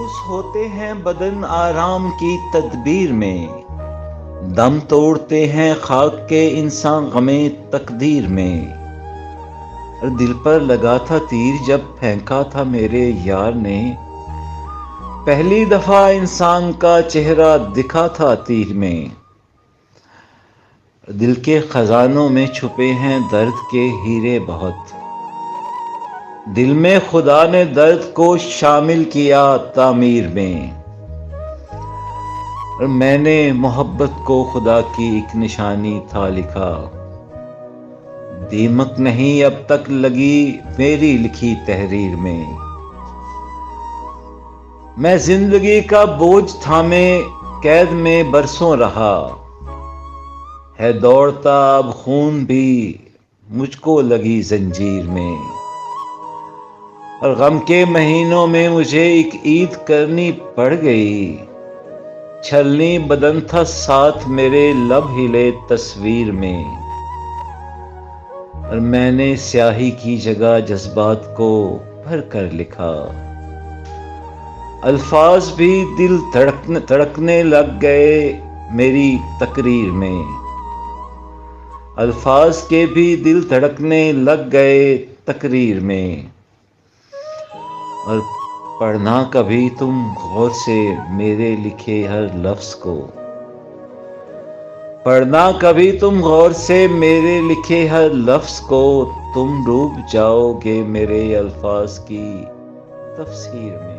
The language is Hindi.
मायूस होते हैं बदन आराम की तदबीर में, दम तोड़ते हैं खाक के इंसान गमे तकदीर में। और दिल पर लगा था तीर जब फेंका था मेरे यार ने, पहली दफा इंसान का चेहरा दिखा था तीर में। दिल के खजानों में छुपे हैं दर्द के हीरे बहुत, दिल में खुदा ने दर्द को शामिल किया तामीर में। और मैंने मोहब्बत को खुदा की एक निशानी था लिखा, दीमक नहीं अब तक लगी मेरी लिखी तहरीर में। मैं जिंदगी का बोझ थामे कैद में बरसों रहा, है दौड़ता अब खून भी मुझको लगी जंजीर में। और गम के महीनों में मुझे एक ईद करनी पड़ गई, छलनी बदन था साथ मेरे लब हिले तस्वीर में। और मैंने स्याही की जगह जज्बात को भर कर लिखा, अल्फाज भी दिल धड़कने लग गए मेरी तकरीर में। अल्फाज के भी दिल धड़कने लग गए तकरीर में। और पढ़ना कभी तुम गौर से मेरे लिखे हर लफ्ज को, पढ़ना कभी तुम गौर से मेरे लिखे हर लफ्ज को, तुम डूब जाओगे मेरे अल्फाज की तफसीर में।